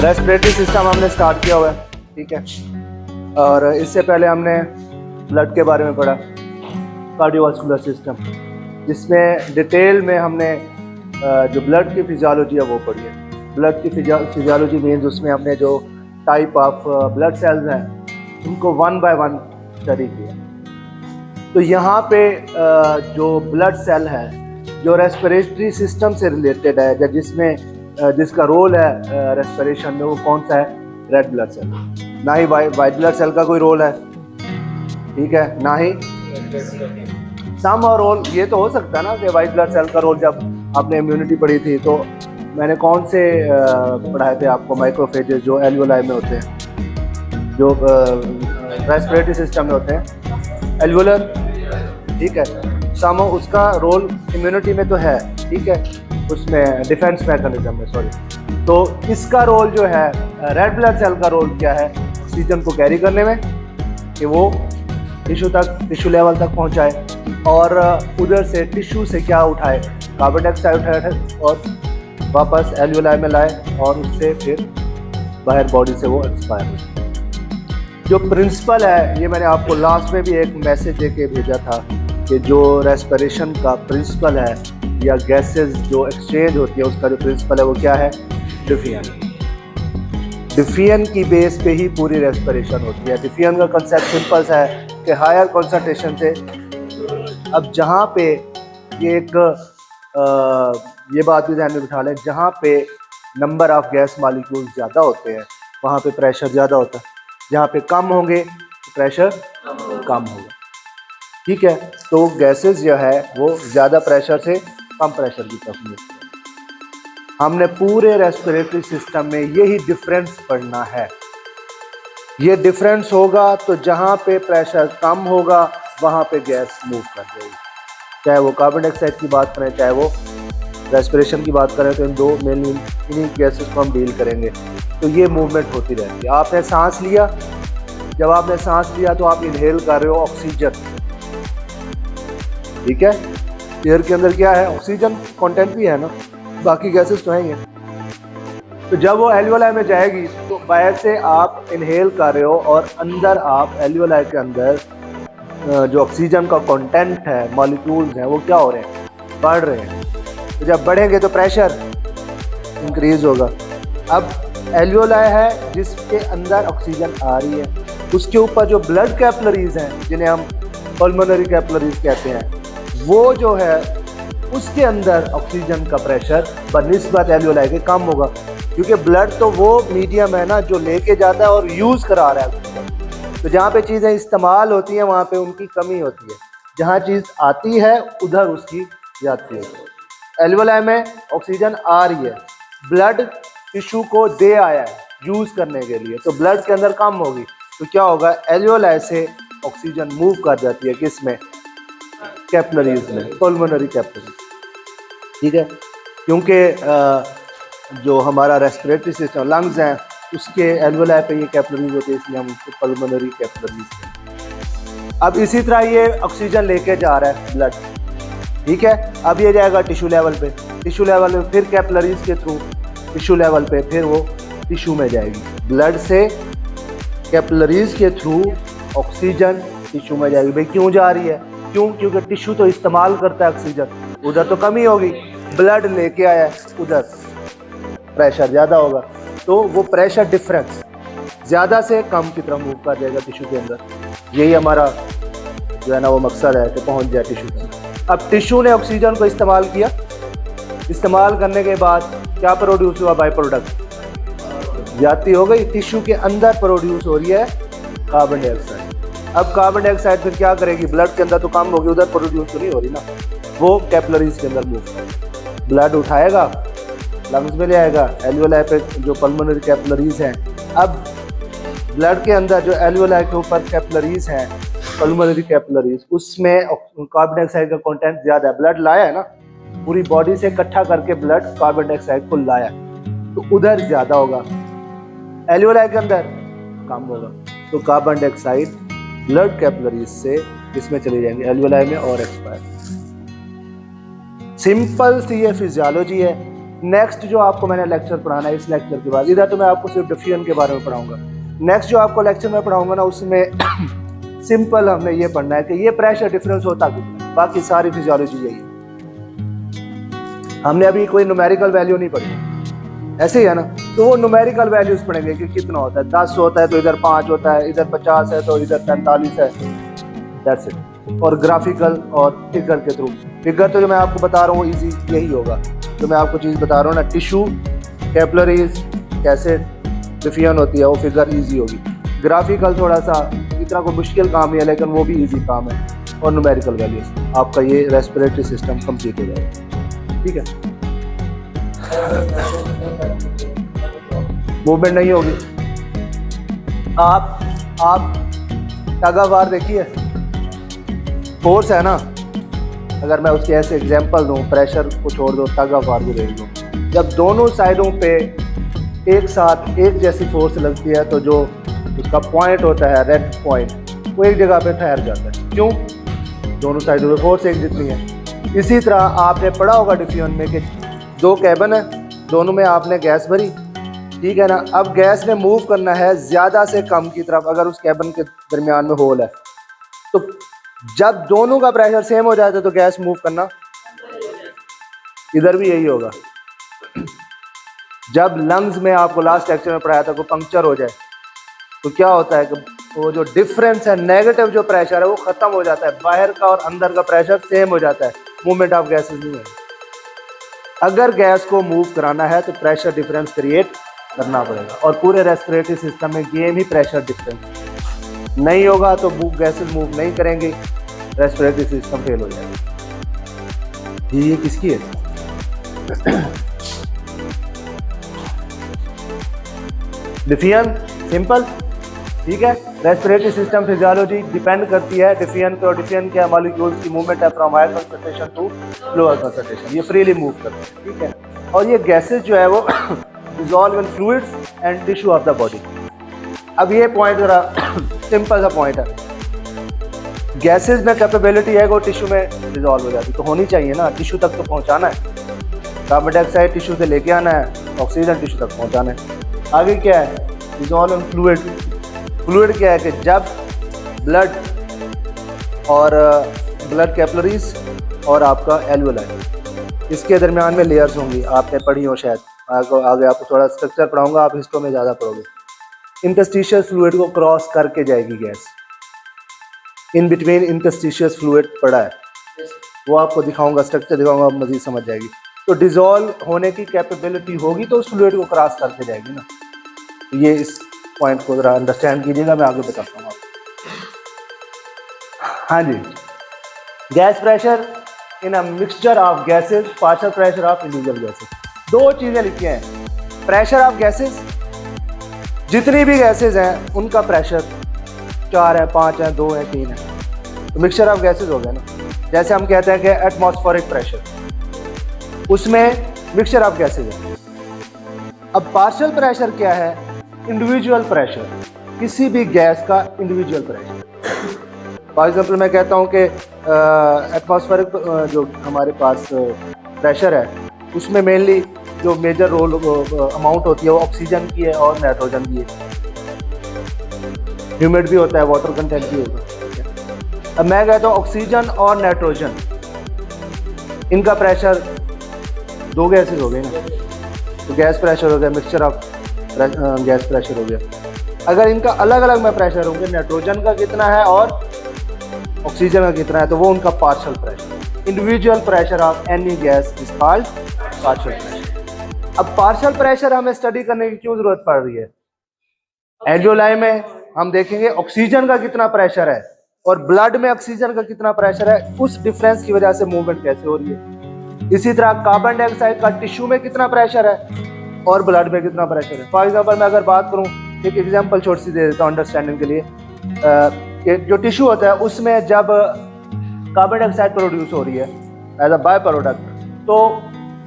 Respiratory system हमने start किया हुआ है, ठीक है। और इससे पहले हमने ब्लड के बारे में पढ़ा, कार्डियोवास्कुलर सिस्टम, जिसमें डिटेल में हमने जो ब्लड की फिजियोलॉजी है वो पढ़ी है। ब्लड की फिजियोलॉजी मीन्स उसमें हमने जो टाइप ऑफ ब्लड सेल्स हैं उनको वन बाय वन स्टडी किया। तो यहाँ पे जो ब्लड सेल है जो रेस्पिरेटरी सिस्टम से रिलेटेड है, जिसका रोल है रेस्पिरेशन में, वो कौन सा है? Red blood cell. ना ही वाइट ब्लड सेल का कोई रोल है, ठीक है, ना ही सम और रोल। ये तो हो सकता है ना कि वाइट ब्लड सेल का रोल, जब आपने इम्यूनिटी पढ़ी थी तो मैंने कौन से पढ़ाए थे आपको? माइक्रोफेजेस जो एल्वियोलाई में होते हैं, जो रेस्पिरेटरी सिस्टम में होते हैं, एल्वियोलर, ठीक है। सम उसका रोल इम्यूनिटी में तो है, ठीक है, उसमें डिफेंस मैकेनिज्म में, सॉरी। तो इसका रोल जो है, रेड ब्लड सेल का रोल क्या है? ऑक्सीजन को कैरी करने में, कि वो टिश्यू लेवल तक पहुंचाए, और उधर से टिश्यू से क्या उठाए? कार्बन डाइऑक्साइड उठाए और वापस एल्वियोलाई में लाए, और उससे फिर बाहर बॉडी से वो एक्सपायर हो। जो प्रिंसिपल है, ये मैंने आपको लास्ट में भी एक मैसेज देके भेजा था कि जो रेस्पिरेशन का प्रिंसिपल है या गैसेस जो एक्सचेंज होती है उसका जो प्रिंसिपल है वो क्या है? डिफियन। डिफियन की बेस पे ही पूरी रेस्पिरेशन होती है। डिफियन का कंसेप्ट सिंपल सा है कि हायर कॉन्सेंट्रेशन से, अब जहाँ पे ये बात भी ध्यान में बिठा लें, जहाँ पे नंबर ऑफ गैस मॉलिक्यूल्स ज़्यादा होते हैं वहाँ पे प्रेशर ज़्यादा होता है, जहाँ पे कम होंगे तो प्रेशर कम होगा, ठीक है। तो गैसेस जो है वो ज़्यादा प्रेशर से कम प्रेशर की तरफ मिलती है। हमने पूरे रेस्पिरेटरी सिस्टम में यही डिफरेंस पढ़ना है। ये डिफरेंस होगा तो जहाँ पे प्रेशर कम होगा वहाँ पे गैस मूव कर जाएगी। चाहे वो कार्बन डाइऑक्साइड की बात करें, चाहे वो रेस्पिरेशन की बात करें, तो इन दो मेन इन्हीं गैसेस को हम डील करेंगे। तो ये मूवमेंट होती रहती है। आपने सांस लिया, जब आपने सांस लिया तो आप इनहेल कर रहे हो ऑक्सीजन, ठीक है। एयर के अंदर क्या है? ऑक्सीजन कंटेंट भी है ना, बाकी गैसेस तो हैं। तो जब वो एल्वियोलाई में जाएगी तो बाहर से आप इनहेल कर रहे हो और अंदर आप एल्वियोलाई के अंदर जो ऑक्सीजन का कंटेंट है, मॉलिक्यूल्स हैं, वो क्या हो रहे हैं? बढ़ रहे हैं। तो जब बढ़ेंगे तो प्रेशर इंक्रीज होगा। अब एल्वियोलाई है जिसके अंदर ऑक्सीजन आ रही है, उसके ऊपर जो ब्लड कैपिलरीज हैं, जिन्हें हम पल्मोनरी कैपिलरीज कहते हैं, वो जो है उसके अंदर ऑक्सीजन का प्रेशर बनिस्बत एल्वियोलाई के कम होगा, क्योंकि ब्लड तो वो मीडियम है ना जो लेके जाता है और यूज़ करा रहा है। तो जहाँ पे चीज़ें इस्तेमाल होती हैं वहाँ पे उनकी कमी होती है, जहाँ चीज़ आती है उधर उसकी जाती है। एल्वियोलाई में ऑक्सीजन आ रही है, ब्लड टिश्यू को दे आया है यूज़ करने के लिए, तो ब्लड के अंदर कम होगी, तो क्या होगा? एल्वियोलाई से ऑक्सीजन मूव कर जाती है किस में? कैपिलरीज में, पल्मोनरी कैपिलरीज, ठीक है। क्योंकि जो हमारा रेस्पिरेटरी सिस्टम, लंग्स हैं, उसके एल्वियोलाई पे ये कैपिलरीज होती है, इसलिए हम उसको पल्मोनरी कैपिलरीज कहते हैं। अब इसी तरह ये ऑक्सीजन लेके जा रहा है ब्लड, ठीक है। अब ये जाएगा टिश्यू लेवल पे, टिश्यू लेवल पे फिर कैपिलरीज के थ्रू टिश्यू लेवल पे, फिर वो टिश्यू में जाएगी। ब्लड से कैपिलरीज के थ्रू ऑक्सीजन टिश्यू में जाएगी। भाई क्यों जा रही है? क्योंकि टिश्यू तो इस्तेमाल करता है ऑक्सीजन, उधर तो कमी होगी। ब्लड लेके आया है, उधर प्रेशर ज़्यादा होगा, तो वो प्रेशर डिफरेंस ज़्यादा से कम की तरफ मूव कर जाएगा टिश्यू के अंदर। यही हमारा जो है ना वो मकसद है कि पहुंच जाए टिश्यू के अंदर। अब टिश्यू ने ऑक्सीजन को इस्तेमाल किया, इस्तेमाल करने के बाद क्या प्रोड्यूस हुआ? बाई प्रोडक्ट जाती हो गई, टिश्यू के अंदर प्रोड्यूस हो रही है कार्बन डाइऑक्साइड। अब कार्बन डाइऑक्साइड फिर क्या करेगी? ब्लड के अंदर तो कम होगी, उधर प्रोड्यूस तो नहीं हो रही ना, वो कैपिलरीज के अंदर मूव करेगी। ब्लड उठाएगा, लंग्स में ले आएगा, एल्वियोलाई पे जो पल्मोनरी कैपिलरीज हैं। अब ब्लड के अंदर जो एल्वियोलाई के ऊपर कैपिलरीज हैं, पल्मोनरी कैपिलरीज, उसमें कार्बन डाइऑक्साइड का कंटेंट ज़्यादा है। ब्लड लाया है ना, पूरी बॉडी से इकट्ठा करके ब्लड कार्बन डाइऑक्साइड को लाया, तो उधर ज़्यादा होगा, एल्वियोलाई के अंदर कम होगा। तो कार्बन डाइऑक्साइड ब्लड कैपिलरीज से इसमें चली जाएंगी एल्वियोलाई में और एक्सपायर। सिंपल सी ये फिजियोलॉजी है नेक्स्ट जो आपको मैंने लेक्चर पढ़ाना है इस लेक्चर के बाद, इधर तो मैं आपको सिर्फ डिफियन के बारे में पढ़ाऊंगा। नेक्स्ट जो आपको लेक्चर में पढ़ाऊंगा ना, उसमें सिंपल हमने ये पढ़ना है कि ये प्रेशर डिफरेंस होता कितना है, बाकी सारी फिजियोलॉजी यही है। हमने अभी कोई न्यूमेरिकल वैल्यू नहीं पढ़ी, ऐसे ही है ना। तो वो न्यूमेरिकल वैल्यूज पढ़ेंगे कि कितना होता है, 10 होता है तो इधर 5 होता है, इधर 50 है तो इधर 45 है, दैट्स इट। और ग्राफिकल और फिगर के थ्रू, फिगर तो जो मैं आपको बता रहा हूँ इजी यही होगा जो मैं आपको चीज़ बता रहा हूँ ना, टिश्यू, कैपिलरीज, कैसे डिफियन होती है, वो फिगर इजी होगी। ग्राफिकल थोड़ा सा इतना कोई मुश्किल काम नहीं है, लेकिन वो भी इजी काम है। और न्यूमेरिकल वैल्यूज आपका ये रेस्पिरेटरी सिस्टम कंप्लीट हो जाएगा, ठीक है। मूवमेंट नहीं होगी। आप टग ऑफ वार देखिए, फोर्स है ना, अगर मैं उसके ऐसे एग्जांपल दूं, प्रेशर को छोड़ दो, टग ऑफ वार को देख दो, जब दोनों साइडों पे एक साथ एक जैसी फोर्स लगती है तो जो उसका पॉइंट होता है, रेड पॉइंट, वो एक जगह पे ठहर जाता है। क्यों? दोनों साइडों पे फोर्स एक जितनी है। इसी तरह आपने पढ़ा होगा डिफियन में कि 2 कैबिन है, दोनों में आपने गैस भरी, ठीक है ना। अब गैस ने मूव करना है ज़्यादा से कम की तरफ, अगर उस कैबिन के दरमियान में होल है, तो जब दोनों का प्रेशर सेम हो जाता है तो गैस मूव करना, इधर भी यही होगा। जब लंग्स में आपको लास्ट लेक्चर में पढ़ाया था को पंक्चर हो जाए तो क्या होता है कि वो जो डिफरेंस है, नेगेटिव जो प्रेशर है वो ख़त्म हो जाता है, बाहर का और अंदर का प्रेशर सेम हो जाता है, मूवमेंट ऑफ गैसेज नहीं है। अगर गैस को मूव कराना है तो प्रेशर डिफरेंस क्रिएट करना पड़ेगा, और पूरे रेस्पिरेटरी सिस्टम में गेम ही प्रेशर डिफरेंस नहीं होगा तो गैसेज मूव नहीं करेंगे, रेस्पिरेटरी सिस्टम फेल हो जाएगा। ये किसकी है? डिफियन, सिंपल, ठीक है। रेस्पिरेटरी सिस्टम फिजियोलॉजी डिपेंड करती है डिफियन पे, और डिफियन के मॉलिक्यूल्स की मूवमेंट है from higher concentration to lower concentration, ये फ्रीली मूव करते हैं, ठीक है। और ये गैसेज जो है वो dissolve in fluids and tissue of the body. अब ये पॉइंट जरा सिंपल सा पॉइंट है, गैसेज में कैपेबिलिटी है वो टिश्यू में डिसॉल्व हो जाती, तो होनी चाहिए ना, टिश्यू तक तो पहुंचाना है, कार्बन डाइऑक्साइड टिश्यू से लेके आना है, ऑक्सीजन टिश्यू तक पहुंचाना है। आगे क्या है? Dissolve in fluid. फ्लूइड क्या है कि जब ब्लड और ब्लड कैपिलरीज और आपका एल्वेओलाई, इसके दरमियान में लेयर्स होंगी, आपने पढ़ी हो शायद, आगे आपको थोड़ा स्ट्रक्चर पढ़ाऊंगा, आप हिस्टो में ज़्यादा पढ़ोगे। इंटरस्टिशियल फ्लूइड को क्रॉस करके जाएगी gas, in between interstitial fluid पड़ा है, वो आपको दिखाऊंगा, स्ट्रक्चर दिखाऊंगा, आप मज़ीद समझ जाएगी। तो डिसॉल्व होने की कैपेबिलिटी होगी तो उस फ्लूइड को क्रॉस करके जाएगी ना। तो ये इस पॉइंट को ज़रा अंडरस्टैंड कीजिएगा, मैं आगे बताता हूँ आपको। हाँ जी, gas pressure in a mixture of gases, partial pressure of individual gases. 2 चीज़ें लिखी हैं, प्रेशर ऑफ गैसेज, जितनी भी गैसेज हैं उनका प्रेशर 4 है, 5 है, 2 है, 3 है, तो मिक्सचर ऑफ गैसेज हो गया ना। जैसे हम कहते हैं कि एटमॉस्फेरिक प्रेशर, उसमें मिक्सचर ऑफ गैसेज है। अब पार्शियल प्रेशर क्या है? इंडिविजुअल प्रेशर, किसी भी गैस का इंडिविजुअल प्रेशर। फॉर एग्जांपल मैं कहता हूँ कि एटमॉस्फेरिक जो हमारे पास प्रेशर है उसमें मेनली जो मेजर रोल अमाउंट होती है वो ऑक्सीजन की है और नाइट्रोजन की है, ह्यूमिड भी होता है, वाटर कंटेंट भी होगा। अब मैं कहता हूँ ऑक्सीजन और नाइट्रोजन, इनका प्रेशर 2 गैसेज हो गए ना, तो गैस प्रेशर हो गया, मिक्सचर ऑफ गैस प्रेशर हो गया। अगर इनका अलग अलग में प्रेशर होंगे, नाइट्रोजन का कितना है और ऑक्सीजन का कितना है, तो वो उनका partial pressure. Individual pressure of any gas is called partial pressure. अब पार्शियल प्रेशर हमें स्टडी करने की क्यों जरूरत पड़ रही है? एल्वेओलाई में हम देखेंगे ऑक्सीजन का कितना प्रेशर है और ब्लड में ऑक्सीजन का कितना प्रेशर है, उस डिफरेंस की वजह से मूवमेंट कैसे हो रही है। इसी तरह कार्बन डाइऑक्साइड का टिश्यू में कितना प्रेशर है और ब्लड में कितना प्रेशर है। फॉर एग्जांपल मैं अगर बात करूं, एक एग्जांपल छोटी सी दे देता हूं अंडरस्टैंडिंग के लिए, कि जो टिश्यू होता है उसमें जब कार्बन डाइऑक्साइड प्रोड्यूस हो रही है एज अ बाय प्रोडक्ट, तो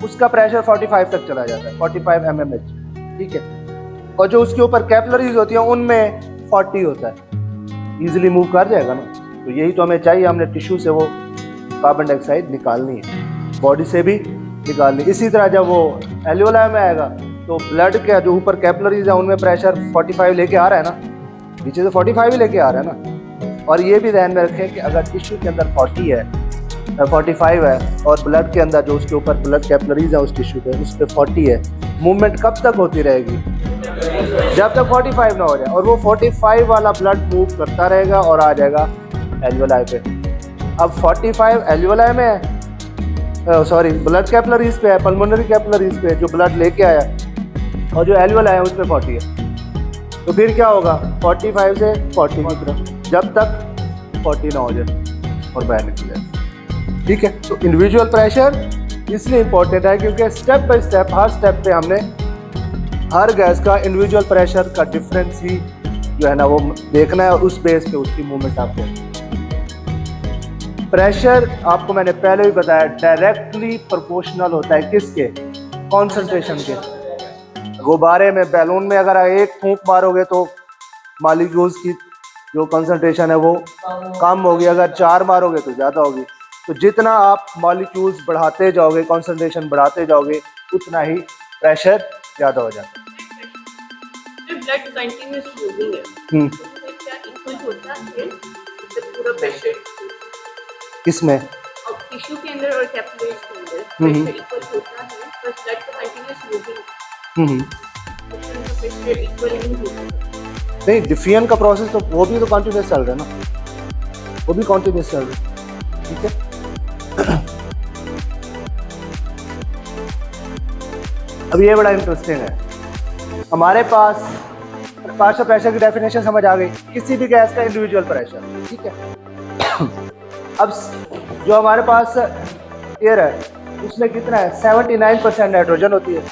उसका प्रेशर 45 तक चला जाता है, 45 mmH, ठीक है। और जो उसके ऊपर कैपिलरीज होती हैं उनमें 40 होता है, ईजिली मूव कर जाएगा ना। तो यही तो हमें चाहिए, हमने टिश्यू से वो कार्बन डाइऑक्साइड निकालनी है, बॉडी से भी निकालनी। इसी तरह जब वो एल्वियोलाई में आएगा तो ब्लड के जो ऊपर कैपिलरीज है उनमें प्रेशर 45 लेके आ रहा है ना, नीचे से 45 ही लेके आ रहा है ना। और ये भी ध्यान में रखें कि अगर टिश्यू के अंदर 45 है और ब्लड के अंदर जो उसके ऊपर ब्लड कैपिलरीज है उस टिश्यू पे उस पर 40 है, मूवमेंट कब तक होती रहेगी? जब तक 45 ना हो जाए। और वो 45 वाला ब्लड मूव करता रहेगा और आ जाएगा एल्वियोलाई पे। अब 45 एल्वियोलाई में है, सॉरी ब्लड कैपिलरीज पे है, पल्मोनरी कैपिलरीज पे जो ब्लड लेके आया, और जो एल्वियोलाई है उस पे 40 है। तो फिर क्या होगा? 45 से 40 की तरफ, जब तक 40 ना हो जाए और बाहर निकल जाए। ठीक है, तो इंडिविजुअल प्रेशर इसलिए इम्पोर्टेंट है क्योंकि step by step, her step पे हमने हर गैस का इंडिविजुअल प्रेशर का डिफरेंस ही जो है ना वो देखना है, और उस बेस पे उसकी मूवमेंट आपको। प्रेशर आपको मैंने पहले भी बताया डायरेक्टली प्रोपोर्शनल होता है किसके? कॉन्सेंट्रेशन के। गुब्बारे में, बैलून में अगर एक फूंक मारोगे तो मॉलिक्यूल्स की जो कंसंट्रेशन है वो कम होगी, अगर 4 मारोगे तो ज़्यादा होगी। तो जितना आप मॉलिक्यूल्स बढ़ाते जाओगे, कंसंट्रेशन बढ़ाते जाओगे, उतना ही प्रेशर ज़्यादा हो जाता है। ब्लड कंटिन्यूअस मूविंग है, तो क्या इक्वल होता है पूरा प्रेशर किसमें? और टिश्यू के अंदर और कैपिलरीज के अंदर प्रेशर इक्वल होता है, बस ब्लड का कंटिन्यूअस मूविंग प्रेशर इक्वल नहीं होता। नहीं, डिफियन का प्रोसेस तो वो भी तो कंटिन्यूअस चल रहा है ना, वो भी कंटिन्यूअस चल रहा है। ठीक है, अब ये बड़ा इंटरेस्टिंग है। हमारे पास पार्शियल प्रेशर की डेफिनेशन समझ आ गई, किसी भी गैस का इंडिविजुअल प्रेशर। ठीक है, अब जो हमारे पास एयर है उसमें कितना है? 79% नाइट्रोजन होती है,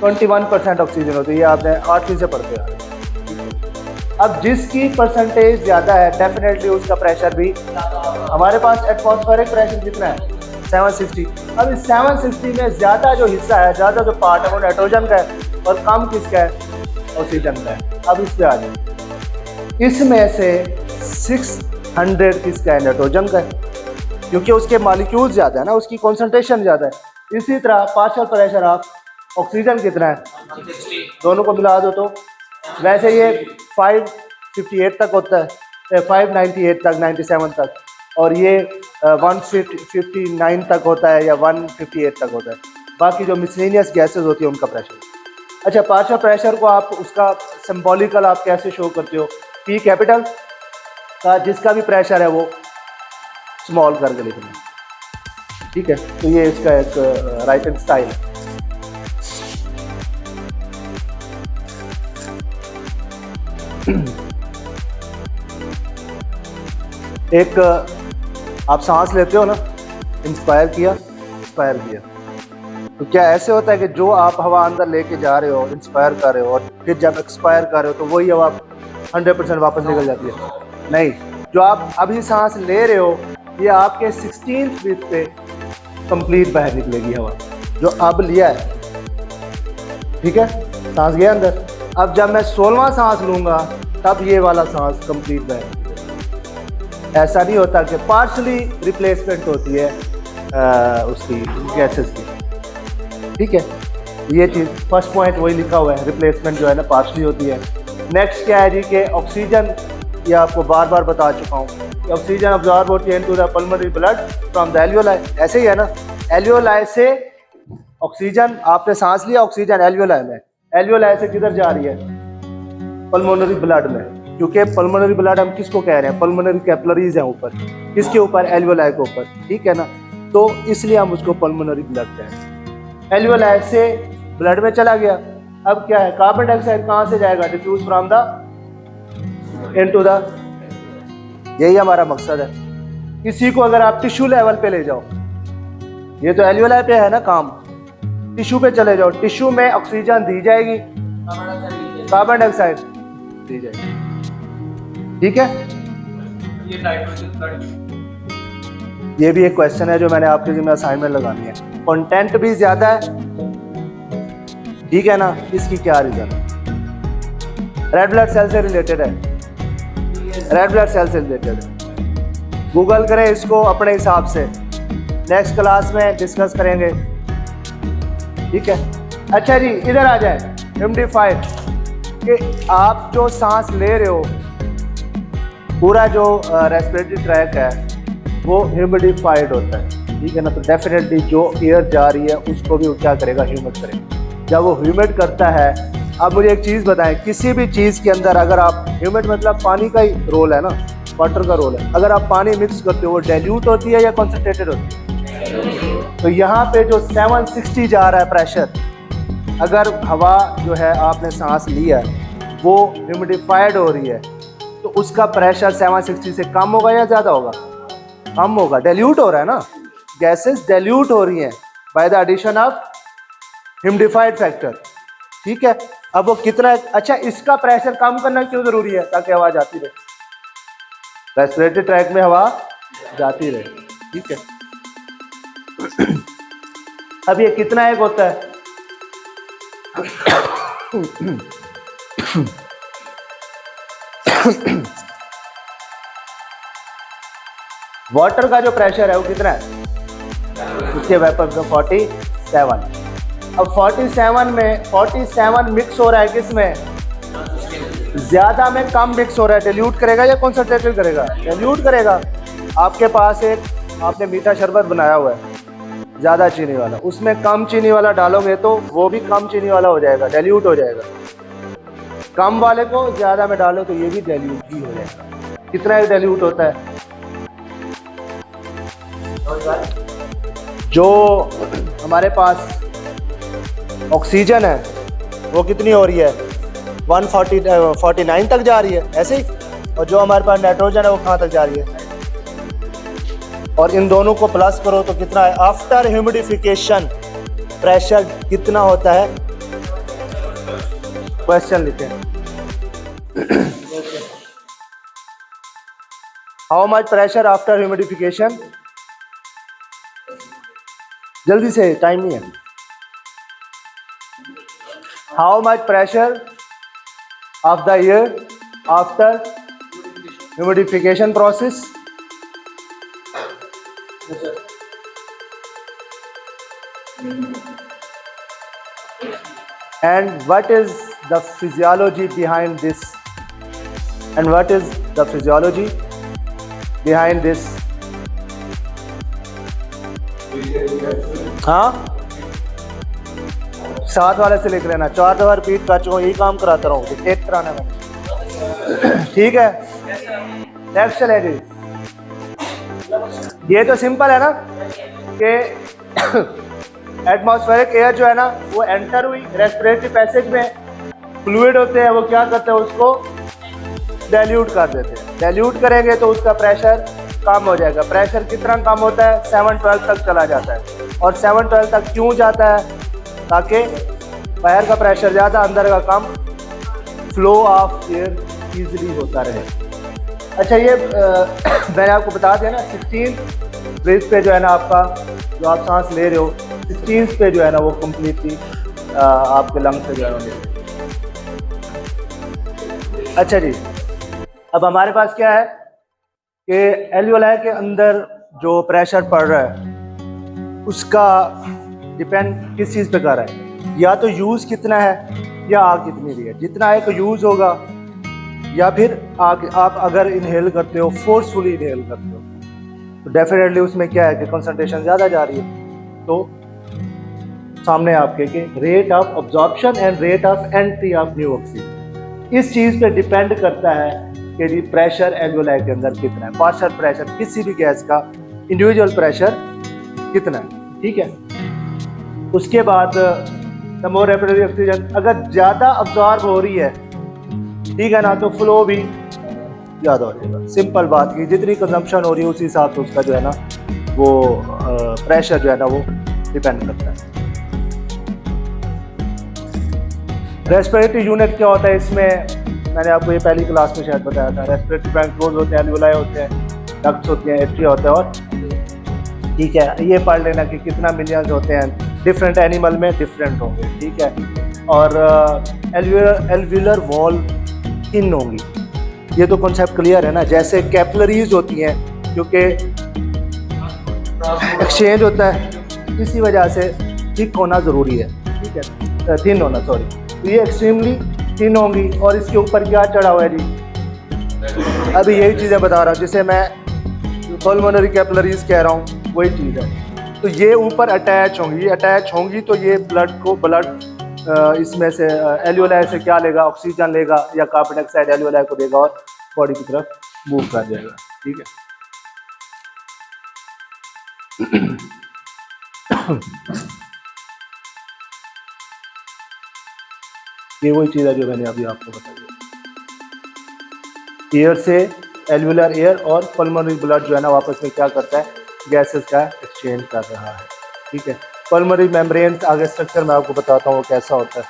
21% ऑक्सीजन होती है। ये आपने 8वीं से पढ़ते हैं। अब जिसकी परसेंटेज ज़्यादा है डेफिनेटली उसका प्रेशर भी। हमारे पास एटमॉस्फेरिक प्रेशर कितना है? 760। अब इस 760 में ज़्यादा जो हिस्सा है, ज़्यादा जो पार्ट है वो नाइट्रोजन का है, और कम किसका है? ऑक्सीजन का है। अब इस पे आ जाए, इसमें से 600 किसका है? नाइट्रोजन का है, क्योंकि उसके मॉलिक्यूल ज़्यादा है ना, उसकी कॉन्सेंट्रेशन ज़्यादा है। इसी तरह पार्शियल प्रेशर आप ऑक्सीजन कितना है? दोनों को मिला दो तो वैसे ये 558 तक होता है, 598 तक, 97 तक, और ये 159 तक होता है या 158 तक होता है। बाकी जो मिसलेनियस गैसेस होती है उनका प्रेशर। अच्छा, पार्शियल प्रेशर को आप उसका सिंबॉलिकल आप कैसे शो करते हो? P कैपिटल का जिसका भी प्रेशर है वो स्मॉल करके लिखना। ठीक है, तो ये इसका एक राइटिंग स्टाइल है। एक आप सांस लेते हो ना, इंस्पायर किया, एक्सपायर किया, तो क्या ऐसे होता है कि जो आप हवा अंदर लेके जा रहे हो, इंस्पायर कर रहे हो, और फिर जब एक्सपायर कर रहे हो तो वही हवा 100% वापस निकल जाती है? नहीं, जो आप अभी सांस ले रहे हो ये आपके 16th ब्रीथ पे कंप्लीट बाहर निकलेगी हवा, जो अब लिया है। ठीक है, सांस गया अंदर। अब जब मैं 16वां सांस लूँगा तब ये वाला सांस कंप्लीट बाहर। ऐसा नहीं होता कि पार्शली रिप्लेसमेंट होती है उसकी गैसेस की। ठीक है, ये चीज़ फर्स्ट पॉइंट वही लिखा हुआ है, रिप्लेसमेंट जो है ना पार्शली होती है। नेक्स्ट क्या है जी कि ऑक्सीजन, ये आपको बार बार बता चुका हूँ कि ऑक्सीजन अब्जॉर्ब होती है into the pulmonary blood from the alveoli. ऐसे ही है ना, एल्वियोलाई से ऑक्सीजन, आपने सांस लिया, ऑक्सीजन एल्वियोलाई में, एल्वियोलाई से किधर जा रही है? पल्मोनरी ब्लड में, क्योंकि पल्मोनरी ब्लड हम किसको कह रहे हैं? पल्मोनरी कैपिलरीज हैं ऊपर, किसके ऊपर? एल्वियोलाई के ऊपर। ठीक है ना, तो इसलिए हम उसको पल्मोनरी ब्लड कहते हैं। एल्वियोलाई से ब्लड में चला गया, अब क्या है? कार्बन डाइऑक्साइड कहाँ से जाएगा? Diffuse from the into the, यही हमारा मकसद है। किसी को अगर आप टिश्यू लेवल पे ले जाओ, ये तो एल्वियोलाई पे है ना काम, टिश्यू पे चले जाओ, टिश्यू में ऑक्सीजन दी जाएगी, कार्बन डाइऑक्साइड दी जाएगी। ठीक है, ये नाइट्रोजन, ये भी एक क्वेश्चन है जो मैंने आपके जिम्मे असाइनमेंट लगानी है। कंटेंट भी ज्यादा है, ठीक है ना, इसकी क्या रीजन है? रेड ब्लड सेल से रिलेटेड है, रेड ब्लड सेल से रिलेटेड है। गूगल करें इसको अपने हिसाब से, नेक्स्ट क्लास में डिस्कस करेंगे। ठीक है। अच्छा जी, इधर आ जाए ह्यूमिडिफाइड, कि आप जो सांस ले रहे हो, पूरा जो रेस्पिरेटरी ट्रैक है वो ह्यूमिडिफाइड होता है, ठीक है ना। तो डेफिनेटली जो एयर जा रही है उसको भी वो क्या करेगा, ह्यूमिड करेगा। जब वो ह्यूमिड करता है, अब मुझे एक चीज़ बताएं, किसी भी चीज़ के अंदर अगर आप, ह्यूमिड मतलब पानी का ही रोल है ना, वाटर का रोल है, अगर आप पानी मिक्स करते हो वो डाइल्यूट होती है या कॉन्सेंट्रेटेड होती है। तो यहाँ पे जो 760 जा रहा है प्रेशर, अगर हवा जो है आपने सांस लिया वो ह्यूमिडिफाइड हो रही है, तो उसका प्रेशर 760 से कम होगा या ज़्यादा होगा? कम होगा, डाइल्यूट हो रहा है ना, गैसेस डाइल्यूट हो रही हैं by the addition of humidified factor, ठीक है। अब वो कितना है? अच्छा, इसका प्रेशर कम करना क्यों जरूरी है? ताकि हवा जाती रहे, रेस्पिरेटरी ट्रैक में हवा जाती रहे, ठीक है। अब ये कितना एक होता है? वाटर का जो प्रेशर है वो कितना है? उसके वेपर का 47। अब 47 में 47 मिक्स हो रहा है किसमें? ज्यादा में कम मिक्स हो रहा है, डाइल्यूट करेगा या कॉन्सेंट्रेटेड करेगा? डाइल्यूट करेगा। आपके पास एक आपने मीठा शरबत बनाया हुआ है ज़्यादा चीनी वाला, उसमें कम चीनी वाला डालोगे तो वो भी कम चीनी वाला हो जाएगा, डाइल्यूट हो जाएगा। कम वाले को ज़्यादा में डालो तो ये भी डाइल्यूट ही हो जाएगा। कितना एक डाइल्यूट होता है? जो हमारे पास ऑक्सीजन है वो कितनी हो रही है? 149 तक जा रही है, ऐसे ही। और जो हमारे पास नाइट्रोजन है वो कहाँ तक जा रही है? और इन दोनों को प्लस करो तो कितना है? आफ्टर ह्यूमिडिफिकेशन प्रेशर कितना होता है? क्वेश्चन लिखे, how much pressure after humidification? जल्दी से, टाइम नहीं है। How much pressure of the air after humidification process? And what is the physiology behind this? And what is the physiology behind this? हाँ, 7 वाले से लिख लेना, 4 दफा रिपीट कर चुका हूँ, यही काम कराता रहा हूँ, टेक कराना में। ठीक है, नेक्स्ट चले जी। ये तो सिंपल है ना कि एटमॉस्फेरिक एयर जो है ना वो एंटर हुई रेस्पिरेटरी पैसेज में, फ्लूइड होते हैं वो क्या करते हैं? उसको डाइल्यूट कर देते हैं। डाइल्यूट करेंगे तो उसका प्रेशर कम हो जाएगा। प्रेशर कितना कम होता है? 712 तक चला जाता है। और 712 तक क्यों जाता है? ताकि बाहर का प्रेशर ज़्यादा, अंदर का कम, फ्लो ऑफ एयर ईजिली होता रहे। अच्छा, ये मैंने आपको बता दिया ना, 16 ब्रीथ पे जो है ना आपका, जो आप सांस ले रहे हो, 16 पे जो है ना वो कम्प्लीटली आपके लंग्स से जो है ना। अच्छा जी, अब हमारे पास क्या है कि एल्वियोलाई के अंदर जो प्रेशर पड़ रहा है उसका डिपेंड किस चीज़ पे कर रहा है? या तो यूज़ कितना है या आग कितनी रही है। जितना है तो यूज़ होगा, या फिर आग आप अगर इनहेल करते हो, फोर्सफुली इनहेल करते हो, तो डेफिनेटली उसमें क्या है कि कंसंट्रेशन ज़्यादा जा रही है। तो सामने आपके कि rate of absorption and rate of entry of new oxygen, इस चीज़ पे डिपेंड करता है कि प्रेशर एल्वियोलाई के अंदर कितना है। पार्शियल प्रेशर किसी भी गैस का इंडिविजुअल प्रेशर कितना है, ठीक है। उसके बाद द मोर रैपिडली ऑक्सीजन अगर ज़्यादा अब्जॉर्ब हो रही है, ठीक है ना, तो फ्लो भी ज़्यादा हो जाएगा। सिंपल बात की, जितनी कंजम्पशन हो रही है उसी हिसाब से उसका जो है ना वो प्रेशर जो है ना वो डिपेंड करता है। रेस्पिरेटरी यूनिट क्या होता है? इसमें मैंने आपको ये पहली क्लास में शायद बताया था। रेस्पिरेटरी ब्रैंक्यूल्स होते हैं, एल्वियोलाई होते हैं, डक्ट्स होते हैं, एट्रिया होता है, और ठीक है, ये पढ़ लेना कि कितना मिलियंस होते हैं, डिफरेंट एनिमल में डिफरेंट होंगे, ठीक है। और एल्वियोलर वॉल थिन होंगी, ये तो कॉन्सेप्ट क्लियर है ना। जैसे कैपिलरीज होती हैं, क्योंकि एक्सचेंज होता है, इसी वजह से थिक होना ज़रूरी है। ठीक है, थिन होना, सॉरी। तो ये एक्सट्रीमली थिन होंगी और इसके ऊपर क्या चढ़ा हुआ है जी, अभी यही चीज़ें बता रहा हूँ जिसे मैं पल्मोनरी कैपिलरीज कह रहा हूँ, वही चीज़ है। तो ये ऊपर अटैच होंगी, ये अटैच होंगी तो ये ब्लड इसमें से एल्वियोलाई से क्या लेगा, ऑक्सीजन लेगा या कार्बन डाइऑक्साइड एल्वियोलाई को देगा और बॉडी की तरफ मूव कर जाएगा, ठीक है। ये वही चीज़ है जो मैंने अभी आपको बताई। एयर से एल्वियोलर एयर और पल्मोनरी ब्लड जो है ना आपस में क्या करता है, गैसेस का एक्सचेंज कर रहा है, ठीक है। पल्मोनरी मेम्ब्रेन आगे स्ट्रक्चर मैं आपको बताता हूँ वो कैसा होता है।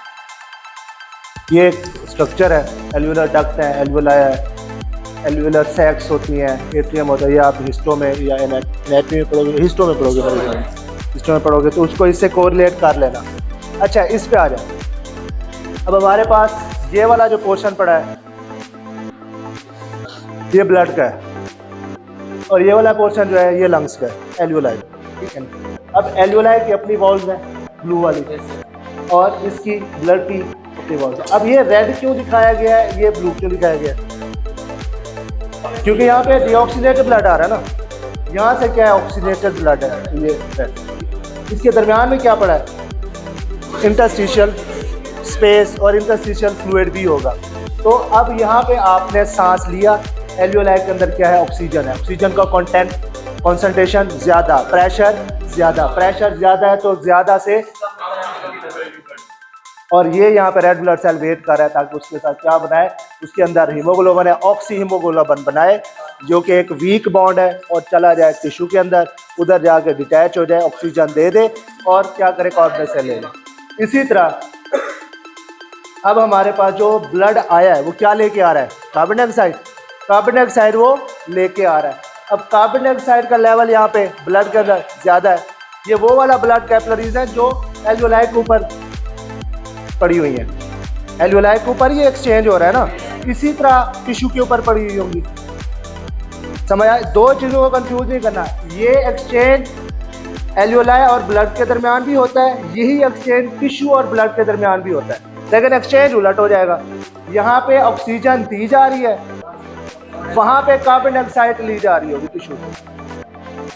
ये एक स्ट्रक्चर है, एल्वियोलर डक्ट है, एल्वियोलाई है, एल्वियोलर सैक्स होती हैं, एट्रियम होता है। ये आप हिस्टो में या एनाटॉमी में पढ़ोगे, हिस्टो में पढ़ोगे, हिस्टो में पढ़ोगे तो उसको इससे कोरिलेट कर लेना। अच्छा, इस पे आ जाए। अब हमारे पास ये वाला जो पोर्शन पड़ा है ये ब्लड का है और ये वाला पोर्शन जो है ये लंग्स का है, एल्वियोलाई, ठीक है ना। अब एल्वियोलाई की अपनी वॉल्स है ब्लू वाली और इसकी ब्लड की अपनी वॉल्स है। अब ये रेड क्यों दिखाया गया है, ये ब्लू क्यों दिखाया गया है? क्योंकि यहाँ पे डीऑक्सीनेटेड ब्लड आ रहा है ना, यहाँ से क्या है ऑक्सीनेटेड ब्लड है, ये रेड। इसके दरमियान में क्या पड़ा है, इंटरस्टिशियल स्पेस और इंटरस्टिशियल फ्लूइड भी होगा। तो अब यहाँ पे आपने सांस लिया, एल्वियोलाई के अंदर क्या है, ऑक्सीजन है, ऑक्सीजन का कंटेंट कंसंट्रेशन ज़्यादा, प्रेशर ज़्यादा है तो ज़्यादा से, और ये यहाँ पे रेड ब्लड सेल वेट कर रहा है ताकि उसके साथ क्या बनाए, उसके अंदर हीमोग्लोबिन है, ऑक्सी हीमोग्लोबिन बनाए जो कि एक वीक बॉन्ड है और चला जाए टिश्यू के अंदर, उधर जाके डिटैच हो जाए, ऑक्सीजन दे दे और क्या करे, कार्बन डाइऑक्साइड ले ले। इसी तरह अब हमारे पास जो ब्लड आया है वो क्या लेके आ रहा है, कार्बन डाइऑक्साइड वो लेके आ रहा है। अब कार्बन डाइऑक्साइड का लेवल यहाँ पे ब्लड के अंदर ज़्यादा है, ये वो वाला ब्लड कैपिलरीज है जो एल्वियोलाई के ऊपर पड़ी हुई है, एल्वियोलाई के ऊपर ये एक्सचेंज हो रहा है ना, इसी तरह टिश्यू के ऊपर पड़ी हुई होंगी। समझ आया, दो चीज़ों को कंफ्यूज नहीं करना, ये एक्सचेंज एल्वियोलाई और ब्लड के दरमियान भी होता है, यही एक्सचेंज टिश्यू और ब्लड के दरमियान भी होता है, लेकिन एक्सचेंज उलट हो जाएगा। यहाँ पे ऑक्सीजन दी जा रही है, वहाँ पे कार्बन डाइऑक्साइड ली जा रही होगी टिश्यू को,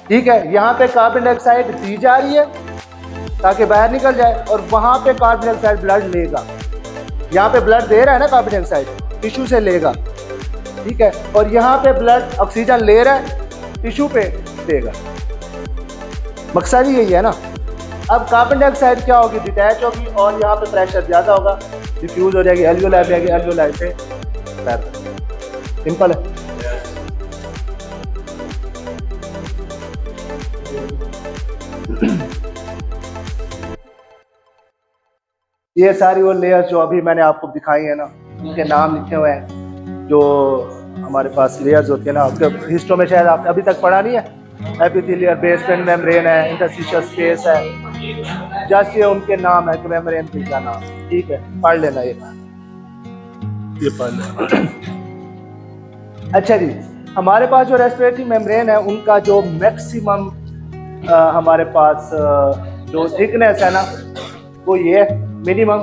ठीक है। यहाँ पे कार्बन डाइऑक्साइड दी जा रही है ताकि बाहर निकल जाए और वहाँ पे कार्बन डाइऑक्साइड ब्लड लेगा। यहाँ पे ब्लड दे रहा है ना कार्बन डाइऑक्साइड, टिश्यू से लेगा, ठीक है, और यहाँ पे ब्लड ऑक्सीजन ले रहा है, टिश्यू पे देगा। मकसद ही यही है ना। अब कार्बन डाइऑक्साइड क्या होगी, डिटैच होगी और यहाँ पे प्रेशर ज़्यादा होगा, डिफ्यूज हो जाएगी, एल्वियोलाई में आएगी, एल्वियोलाई से पैर, सिंपल है। ये सारी वो लेयर्स जो अभी मैंने आपको दिखाई है ना, उनके नाम लिखे हुए हैं, जो हमारे पास लेयर्स होती है ना, उसके हिस्टो में शायद आपने अभी तक पढ़ा नहीं है, एपिथेलियल, बेसमेंट मेम्ब्रेन है, इंटरस्टिशियल स्पेस है, जस्ट ये उनके नाम है कि मेम्ब्रेन की क्या नाम, ठीक है, पढ़ लेना ये पढ़ लेना। अच्छा जी, हमारे पास जो रेस्पिरेटरी मेम्ब्रेन है उनका जो मैक्सिमम हमारे पास जो थिकनेस है ना वो ये है, मिनिमम,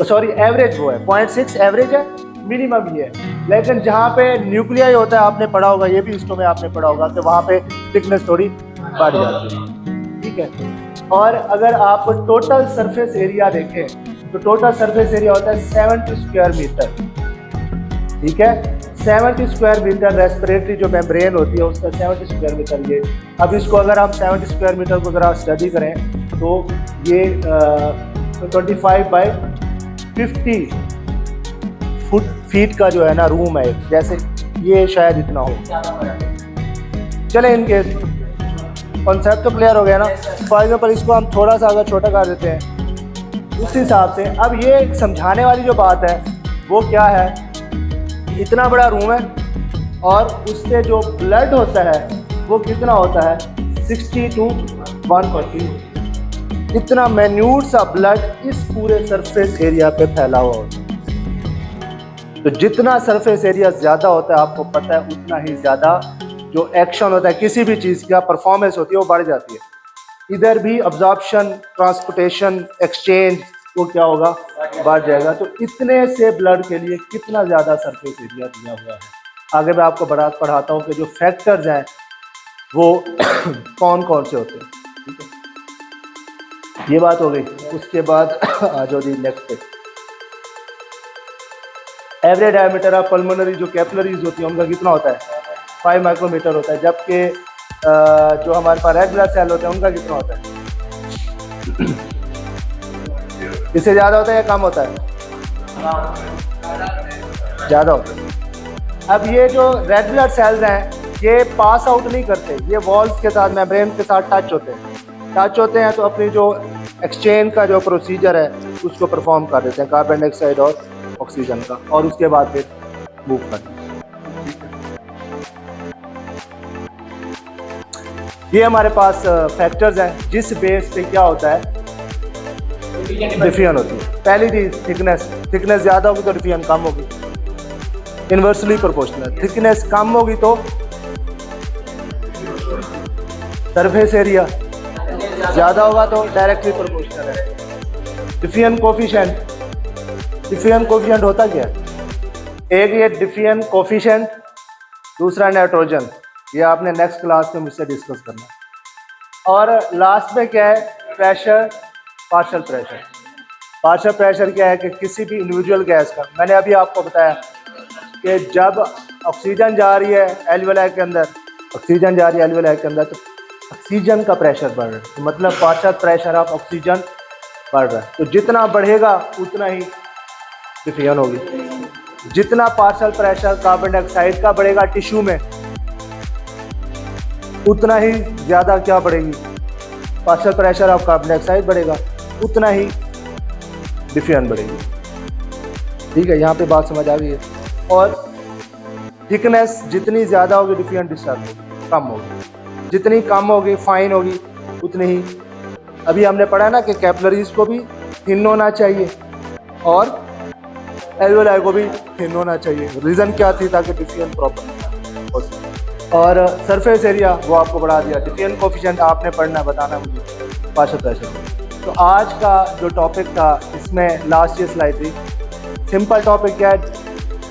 सॉरी एवरेज वो है 0.6 एवरेज है, मिनिमम ये है। लेकिन जहाँ पे न्यूक्लियाई होता है, आपने पढ़ा होगा, ये भी हिस्टो में आपने पढ़ा होगा कि वहाँ पे थिकनेस थोड़ी बढ़ जाती है, ठीक है। और अगर आप टोटल सरफेस एरिया देखें तो टोटल सरफेस एरिया होता है 70 स्क्वायर मीटर, ठीक है, 70 स्क्वायर मीटर रेस्पिरेटरी जो मेम्ब्रेन होती है उसका 70 स्क्वायर मीटर ये। अब इसको अगर हम 70 स्क्वायर मीटर को ज़रा स्टडी करें तो ये 25 बाई 50 फीट का जो है ना रूम है, जैसे ये शायद इतना हो, चले इनके कॉन्सेप्ट तो क्लियर हो गया ना। फॉर एग्जाम्पल इसको हम थोड़ा सा अगर छोटा कर देते हैं उस हिसाब से। अब ये एक समझाने वाली जो बात है वो क्या है, इतना बड़ा रूम है और उससे जो ब्लड होता है वो कितना होता है 60 to 140, इतना मैन्यूट सा ब्लड इस पूरे सरफेस एरिया पे फैला हुआ होता है। तो जितना सरफेस एरिया ज़्यादा होता है आपको पता है उतना ही ज़्यादा जो एक्शन होता है किसी भी चीज़ का परफॉर्मेंस होती है वो बढ़ जाती है। इधर भी अब्जॉर्प्शन, ट्रांसपोर्टेशन, एक्सचेंज वो क्या होगा, बढ़ जाएगा। तो इतने से ब्लड के लिए कितना ज़्यादा सरफेस एरिया दिया हुआ है। आगे मैं आपको पढ़ाता हूँ कि जो फैक्टर्स हैं वो कौन कौन से होते हैं। ठीक है, ये बात हो गई। उसके बाद आ जाओ जी नेक्स्ट पे। एवरेज डायमीटर ऑफ पल्मोनरी जो कैपिलरीज होती है उनका कितना होता है, 5 माइक्रोमीटर होता है, जबकि जो हमारे पास रेड ब्लड सेल होते हैं उनका कितना होता है, इससे ज़्यादा होता है या कम होता है, ज़्यादा होता है। अब ये जो रेड ब्लड सेल्स हैं ये पास आउट नहीं करते, ये वॉल्स के साथ, मेम्ब्रेन के साथ टच होते हैं तो अपनी जो एक्सचेंज का जो प्रोसीजर है उसको परफॉर्म कर देते हैं, कार्बन डाइऑक्साइड और ऑक्सीजन का, और उसके बाद फिर मूव करते हैं। ये हमारे पास फैक्टर्स हैं जिस बेस पे क्या होता है, डिफियन होती है। पहली चीज थिकनेस ज़्यादा होगी तो डिफियन कम होगी, इन्वर्सली प्रोपोर्शनल। थिकनेस कम होगी तो सरफेस एरिया ज़्यादा होगा तो डायरेक्टली प्रोपोर्शनल है। डिफियन कोफिशिएंट होता क्या है, एक ये डिफियन कोफिशिएंट, दूसरा नाइट्रोजन। ये आपने नेक्स्ट क्लास में मुझसे डिस्कस करना। और लास्ट में क्या है, प्रेशर, पार्शियल प्रेशर क्या है कि किसी भी इंडिविजुअल गैस का, मैंने अभी आपको बताया कि जब ऑक्सीजन जा रही है एल्वियोलाई के अंदर, तो ऑक्सीजन का प्रेशर बढ़ रहा है, तो मतलब पार्शियल प्रेशर ऑफ ऑक्सीजन बढ़ रहा है। तो जितना बढ़ेगा उतना ही डिफियन होगी। जितना पार्शियल प्रेशर कार्बन डाइऑक्साइड का बढ़ेगा टिश्यू में, उतना ही ज़्यादा क्या बढ़ेगी, partial pressure of carbon dioxide बढ़ेगा, उतना ही डिफियन बढ़ेगी। ठीक है, यहाँ पे बात समझ आ गई है। और थिकनेस जितनी ज़्यादा होगी डिफियन डिस्चार्ज होगी, कम होगी, जितनी कम होगी फाइन होगी उतनी ही। अभी हमने पढ़ा ना कि कैपिलरीज को भी थिन होना चाहिए और एल्वियोलाई को भी थिन होना चाहिए। रीज़न क्या थी, ताकि डिफियन प्रॉपर हो सके। और सरफेस एरिया वो आपको बढ़ा दिया। डिफियन कोफिशिएंट आपने पढ़ना है, बताना मुझे पार्शियल प्रेशर। तो आज का जो टॉपिक था इसमें लास्ट ये स्लाइड थी। सिंपल टॉपिक क्या है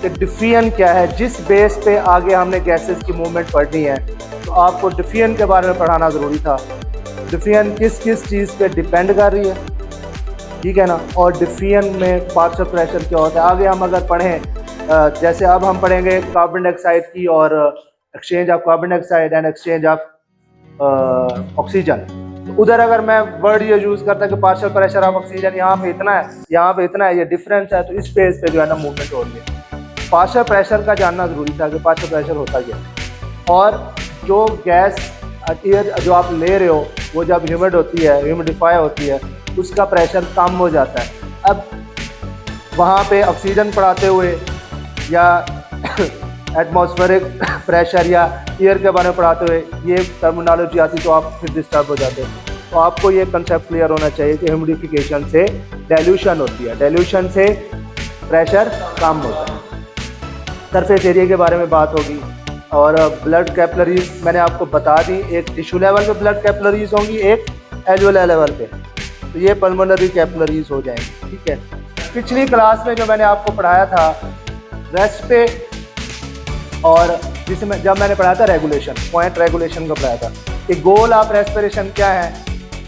कि डिफियन क्या है, जिस बेस पे आगे हमने गैसेस की मूवमेंट पढ़नी है तो आपको डिफियन के बारे में पढ़ाना ज़रूरी था। डिफियन किस किस चीज़ पे डिपेंड कर रही है, ठीक है ना, और डिफियन में पार्शियल प्रेशर क्या होता है। आगे हम अगर पढ़ें, जैसे अब हम पढ़ेंगे कार्बन डाइऑक्साइड की और exchange of carbon dioxide and exchange of oxygen, तो उधर अगर मैं वर्ड ये यूज़ करता कि पार्शियल प्रेशर ऑफ ऑक्सीजन यहाँ पे इतना है, यहाँ पे इतना है, ये डिफरेंस है, तो इस पेज पे जो है ना मूवमेंट हो रही है। पार्शियल प्रेशर का जानना ज़रूरी था कि पार्शियल प्रेशर होता क्या है। और जो गैस एयर जो आप ले रहे हो वो जब ह्यूमिड होती है, ह्यूमिडिफाई होती है, उसका प्रेशर कम हो जाता है। अब वहाँ पे ऑक्सीजन पढ़ाते हुए या एटमॉस्फेरिक प्रेशर या एयर के बारे में पढ़ाते हुए ये टर्मिनोलॉजी आती तो आप फिर डिस्टर्ब हो जाते। तो आपको ये कंसेप्ट क्लियर होना चाहिए कि ह्यूमिडिफिकेशन से डाइल्यूशन होती है, डाइल्यूशन से प्रेशर कम होता है। सरफेस एरिया के बारे में बात होगी। और ब्लड कैपिलरीज मैंने आपको बता दी, एक टिश्यू लेवल पे ब्लड कैपिलरीज होंगी, एक एल्वियोलाई लेवल पे, तो ये पल्मोनरी कैपिलरीज हो जाएंगी। ठीक है, पिछली क्लास में जो मैंने आपको पढ़ाया था रेस्ट पे, और जिसमें जब मैंने पढ़ाया था रेगुलेशन, पॉइंट रेगुलेशन का पढ़ाया था कि गोल ऑफ रेस्पिरेशन क्या है,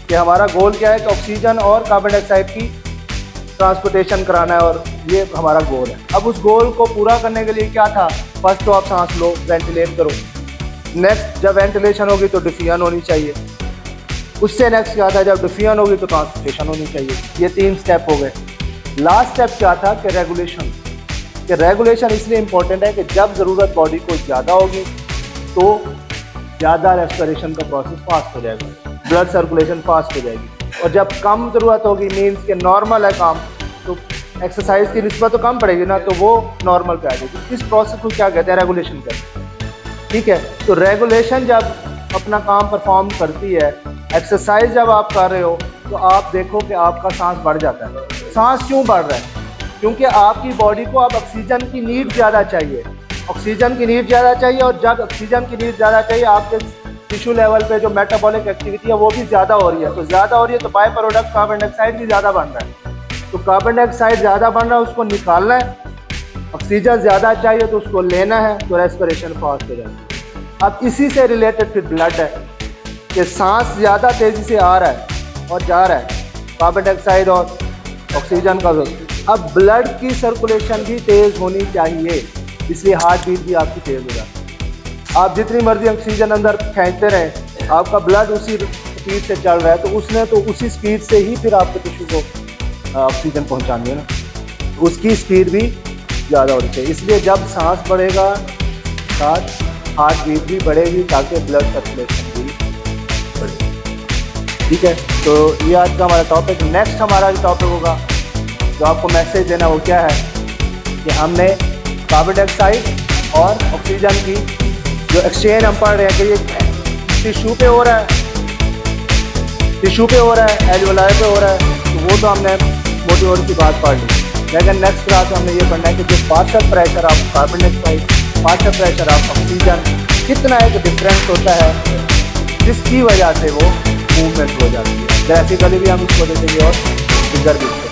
कि हमारा गोल क्या है कि ऑक्सीजन और कार्बन डाइऑक्साइड की ट्रांसपोर्टेशन कराना है, और ये हमारा गोल है। अब उस गोल को पूरा करने के लिए क्या था, फर्स्ट तो आप सांस लो, वेंटिलेट करो। नेक्स्ट जब वेंटिलेशन होगी तो डिफियन होनी चाहिए। उससे नेक्स्ट क्या था, जब डिफियन होगी तो ट्रांसपोर्टेशन होनी चाहिए। ये 3 स्टेप हो गए। लास्ट स्टेप क्या था कि रेगुलेशन। कि रेगुलेशन इसलिए इम्पोर्टेंट है कि जब ज़रूरत बॉडी को ज़्यादा होगी तो ज़्यादा रेस्पिरेशन का प्रोसेस फास्ट हो जाएगा, ब्लड सर्कुलेशन फास्ट हो जाएगी। और जब कम ज़रूरत होगी, मीन्स के नॉर्मल है काम, तो एक्सरसाइज की निस्बत तो कम पड़ेगी ना, तो वो नॉर्मल पे आ जाएगी। इस प्रोसेस को क्या कहते हैं, रेगुलेशन कहते हैं। ठीक है, तो रेगुलेशन जब अपना काम परफॉर्म करती है, एक्सरसाइज जब आप कर रहे हो तो आप देखो कि आपका सांस बढ़ जाता है। सांस क्यों बढ़ रहा है, क्योंकि आपकी बॉडी को अब ऑक्सीजन की नीड ज़्यादा चाहिए, ऑक्सीजन की नीड ज़्यादा चाहिए। और जब ऑक्सीजन की नीड ज़्यादा चाहिए, आपके टिश्यू लेवल पे जो मेटाबॉलिक एक्टिविटी है वो भी ज़्यादा हो रही है। तो ज़्यादा हो रही है तो बाय प्रोडक्ट कार्बन डाइऑक्साइड भी ज़्यादा बन रहा है। तो कार्बन डाइऑक्साइड ज़्यादा बन रहा है, उसको निकालना है। ऑक्सीजन ज़्यादा चाहिए तो उसको लेना है, तो रेस्पिरेशन फास्ट हो जाती है। अब इसी से रिलेटेड फिर ब्लड है कि सांस ज़्यादा तेज़ी से आ रहा है और जा रहा है, कार्बन डाइऑक्साइड और ऑक्सीजन का। अब ब्लड की सर्कुलेशन भी तेज़ होनी चाहिए, इसलिए हार्ट बीट भी आपकी तेज़ हो जाती है। आप जितनी मर्जी ऑक्सीजन अंदर खींचते रहें, आपका ब्लड उसी स्पीड से चल रहा है, तो उसने तो उसी स्पीड से ही फिर आपके टिश्यू को ऑक्सीजन पहुंचानी है ना, उसकी स्पीड भी ज़्यादा होनी चाहिए। इसलिए जब सांस बढ़ेगा साथ हार्ट बीट भी बढ़ेगी, ताकि ब्लड सर्कुलेशन भी बढ़े। ठीक है, तो ये आज का हमारा टॉपिक। नेक्स्ट हमारा जो टॉपिक होगा, जो आपको मैसेज देना, वो क्या है कि हमने कार्बन डाइऑक्साइड और ऑक्सीजन की जो एक्सचेंज हम पढ़ रहे हैं कि ये टिश्यू पे हो रहा है, टिश्यू पे हो रहा है, एल्वियोलाई पे हो रहा है, तो वो तो हमने मोटी मोटी की बात पढ़ ली। लेकिन नेक्स्ट क्लास में हमने ये पढ़ना है कि जो partial pressure of carbon dioxide, partial pressure of oxygen, कितना एक डिफरेंस होता है, जिसकी वजह से वो मूवमेंट हो जाती है। ग्राफिकली भी हम इसको देखेंगे और फिगर भी।